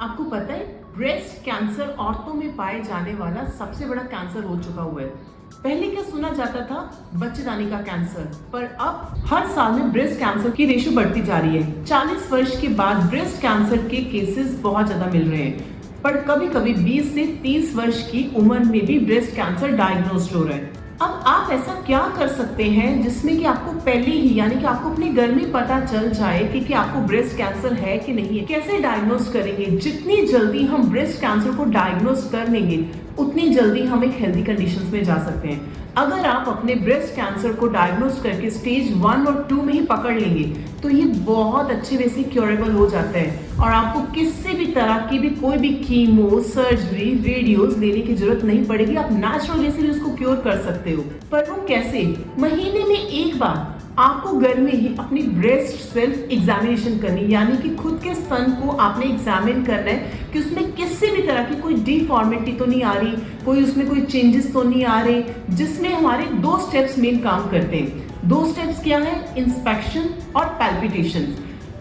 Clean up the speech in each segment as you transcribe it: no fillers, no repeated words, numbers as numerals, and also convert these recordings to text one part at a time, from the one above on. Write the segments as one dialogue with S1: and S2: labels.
S1: आपको पता है ब्रेस्ट कैंसर औरतों में पाए जाने वाला सबसे बड़ा कैंसर हो चुका हुआ है। पहले क्या सुना जाता था, बच्चेदानी का कैंसर, पर अब हर साल में ब्रेस्ट कैंसर की रेशो बढ़ती जा रही है। 40 वर्ष के बाद ब्रेस्ट कैंसर के केसेस बहुत ज्यादा मिल रहे हैं, पर कभी कभी 20 से 30 वर्ष की उम्र में भी ब्रेस्ट कैंसर डायग्नोज हो रहा है। अब आप ऐसा क्या कर सकते हैं जिसमें कि आपको पहले ही यानी कि आपको अपने घर में पता चल जाए कि आपको ब्रेस्ट कैंसर है कि नहीं है। कैसे डायग्नोज करेंगे? जितनी जल्दी हम ब्रेस्ट कैंसर को डायग्नोज कर लेंगे उतनी जल्दी हम एक हेल्दी कंडीशंस में जा सकते हैं। अगर आप अपने ब्रेस्ट कैंसर को डायग्नोज करके स्टेज 1 और 2 में ही पकड़ लेंगे तो ये बहुत अच्छे वे से क्योरेबल हो जाता है और आपको किसी भी तरह की भी कोई भी कीमो, सर्जरी, रेडियोस लेने की जरूरत नहीं पड़ेगी। आप नेचुरल वे से भी उसको क्योर कर सकते हो। पर वो कैसे? महीने में एक बार आपको घर में ही अपनी ब्रेस्ट सेल्फ एग्जामिनेशन करनी, यानी कि खुद के स्तन को आपने एग्जामिन करना है कि उसमें किसी भी तरह की कोई डिफॉर्मिटी तो नहीं आ रही, कोई उसमें कोई चेंजेस तो नहीं आ रहे, जिसमें हमारे 2 स्टेप्स मेन काम करते हैं। 2 स्टेप्स क्या है? इंस्पेक्शन और पैल्पिटेशन।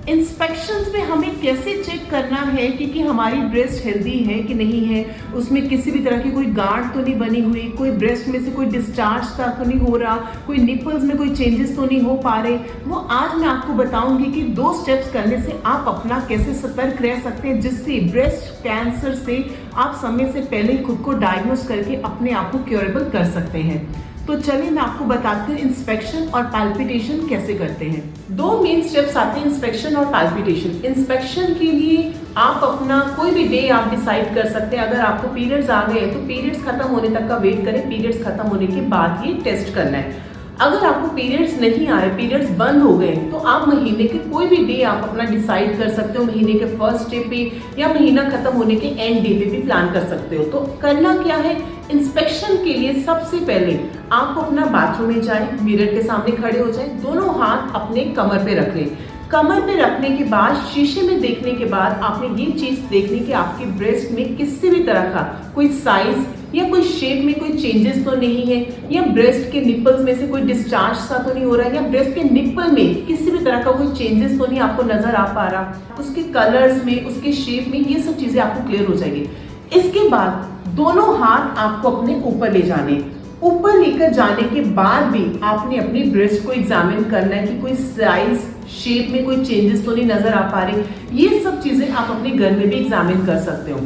S1: इंस्पेक्शंस में हमें कैसे चेक करना है कि हमारी ब्रेस्ट हेल्दी है कि नहीं है, उसमें किसी भी तरह की कोई गांठ तो नहीं बनी हुई, कोई ब्रेस्ट में से कोई डिस्चार्ज तो नहीं हो रहा, कोई निपल्स में कोई चेंजेस तो नहीं हो पा रहे। वो आज मैं आपको बताऊंगी कि 2 स्टेप्स करने से आप अपना कैसे सतर्क रह सकते हैं, जिससे ब्रेस्ट कैंसर से आप समय से पहले खुद को डायग्नोज करके अपने आप को क्योरेबल कर सकते हैं। तो चलिए मैं आपको बताती हूँ इंस्पेक्शन और पैल्पिटेशन कैसे करते हैं। 2 मेन स्टेप्स आते हैं, इंस्पेक्शन और पैल्पिटेशन। इंस्पेक्शन के लिए आप अपना कोई भी डे आप डिसाइड कर सकते हैं। अगर आपको पीरियड्स आ गए तो पीरियड्स खत्म होने तक का वेट करें, पीरियड्स खत्म होने के बाद ये टेस्ट करना है। अगर आपको पीरियड्स नहीं आ रहे, पीरियड्स बंद हो गए, तो आप महीने के कोई भी डे आप अपना डिसाइड कर सकते हो। महीने के फर्स्ट डे पे या महीना खत्म होने के एंड डे पे भी प्लान कर सकते हो। तो करना क्या है? इंस्पेक्शन के लिए सबसे पहले आप अपना बाथरूम में जाएं, मिरर के सामने खड़े हो जाएं, दोनों हाथ अपने कमर पे रख लें। कमर पे रखने के बाद शीशे में देखने के बाद आपने ये चीज देखनी कि आपके ब्रेस्ट में किसी भी तरह का कोई साइज या कोई शेप में कोई चेंजेस तो नहीं है, या ब्रेस्ट के निपल्स में से कोई डिस्चार्ज सा तो नहीं हो रहा है, या ब्रेस्ट के निपल में किसी भी तरह का कोई चेंजेस तो नहीं आपको नजर आ पा रहा, उसके कलर्स में, उसके शेप में, ये सब चीजें आपको क्लियर हो जाएगी। इसके बाद दोनों हाथ आपको अपने ऊपर ले जाने। ऊपर लेकर जाने के बाद भी आपने अपनी ब्रेस्ट को एग्जामिन करना है कि कोई साइज, शेप में कोई चेंजेस तो नहीं नजर आ पा रहे। ये सब चीजें आप अपने घर में भी एग्जामिन कर सकते हो।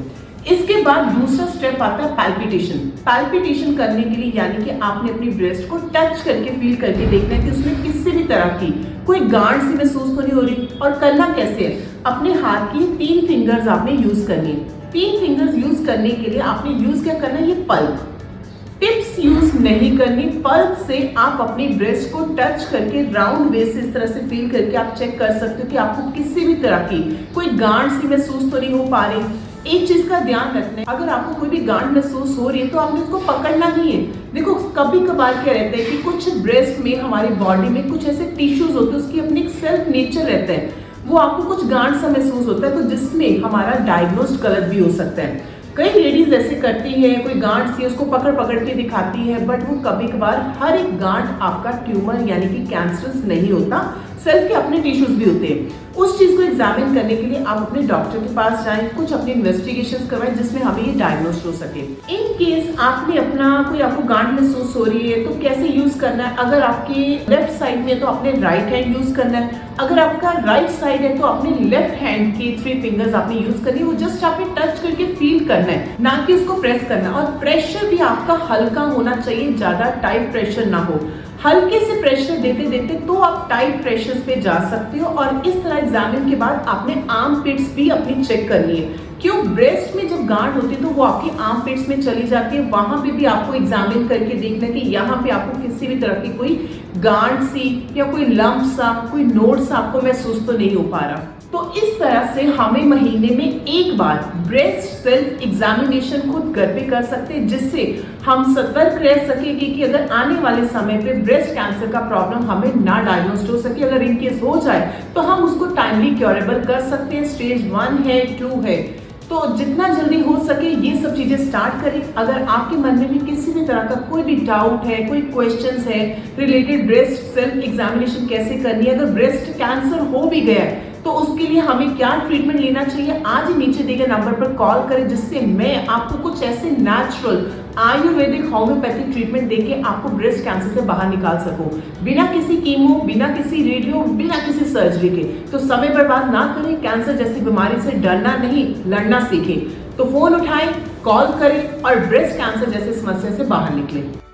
S1: इसके बाद दूसरा स्टेप आता है पैल्पिटेशन। पैल्पिटेशन करने के लिए यानी कि आपने अपनी ब्रेस्ट को टच करके फील करके देखना है कि उसमें किसी भी तरह की कोई गांठ सी महसूस तो नहीं हो रही। और करना कैसे है? अपने हाथ की 3 फिंगर्स आपने यूज करनी है। 3 फिंगर्स यूज करने के लिए आपने यूज क्या करना है? ये पल्प। टिप्स यूज नहीं करनी। पल्प से आप अपनी ब्रेस्ट को टच करके राउंड वे से इस तरह से फील करके आप चेक कर सकते हो कि आपको किसी भी तरह की कोई गांठ सी महसूस तो नहीं हो पा रही। एक चीज का ध्यान रखना है, अगर आपको कोई भी गांठ महसूस हो रही है तो आपने उसको पकड़ना नहीं है। देखो कभी कभार क्या रहता है कि कुछ ब्रेस्ट में, हमारी बॉडी में कुछ ऐसे टिश्यूज होते हैं, उसकी अपनी एक सेल्फ नेचर रहता है, वो आपको कुछ गांठ सा महसूस होता है, तो जिसमें हमारा डायग्नोस्ड गलत भी हो सकता है। कई लेडीज ऐसे करती है, कोई गांठ सी उसको पकड़ पकड़ के दिखाती है, बट वो कभी कभार हर एक गांठ आपका ट्यूमर यानी कि कैंसरस नहीं होता, सेल्फ के अपने टिश्यूज भी होते हैं। उस चीज को एग्जामिन करने के लिए आप अपने डॉक्टर के पास जाएं, कुछ अपने इन्वेस्टिगेशन करवाएं जिसमें हमें ये डायग्नोस हो सके। इन केस आपने अपना कोई आपको गांठ महसूस हो रही है तो कैसे यूज करना है? अगर आपके लेफ्ट साइड में तो अपने राइट हैंड यूज करना है, अगर आपका राइट साइड है तो अपने लेफ्ट हैंड की 3 फिंगर्स आपने यूज करनी है। वो जस्ट आपने टच करके फील करना है, ना कि उसको प्रेस करना। और प्रेशर भी आपका हल्का होना चाहिए, ज्यादा टाइट प्रेशर ना हो। हल्के से प्रेशर देते देते तो आप टाइट प्रेशर पे जा सकते हो। और इस तरह एग्जामिन के बाद आपने आर्म पिट्स भी अपनी चेक करनी है। क्यों? ब्रेस्ट में जब गांठ होती है तो वो आपकी आर्म पिट्स में चली जाती है, वहां पे भी आपको एग्जामिन करके देखना है कि यहाँ पे आपको किसी भी तरह की कोई गांठ सी या कोई लंप सा, कोई नोड सा आपको महसूस तो नहीं हो पा रहा। तो इस तरह से हमें महीने में एक बार ब्रेस्ट सेल्फ एग्जामिनेशन खुद घर पे कर सकते हैं, जिससे हम सतर्क रह सकेंगे कि अगर आने वाले समय पे ब्रेस्ट कैंसर का प्रॉब्लम हमें ना डायग्नोस्ट हो सके। अगर इन केस हो जाए तो हम उसको टाइमली क्योरेबल कर सकते हैं। स्टेज 1 है, 2 है, तो जितना जल्दी हो सके ये सब चीजें स्टार्ट करें। अगर आपके मन में भी किसी भी तरह का कोई भी डाउट है, कोई क्वेश्चंस है रिलेटेड ब्रेस्ट सेल्फ एग्जामिनेशन कैसे करनी है, अगर ब्रेस्ट कैंसर हो भी गया है तो उसके लिए हमें क्या ट्रीटमेंट लेना चाहिए, आज ही नीचे दिए गए नंबर पर कॉल करें, जिससे मैं आपको कुछ ऐसे नेचुरल आयुर्वेदिक होम्योपैथिक ट्रीटमेंट देके आपको ब्रेस्ट कैंसर से बाहर निकाल सकूं, बिना किसी कीमो, बिना किसी रेडियो, बिना किसी सर्जरी के। तो समय बर्बाद ना करें, कैंसर जैसी बीमारी से डरना नहीं, लड़ना सीखें। तो फोन उठाएं, कॉल करें और ब्रेस्ट कैंसर जैसी समस्या से बाहर निकलें।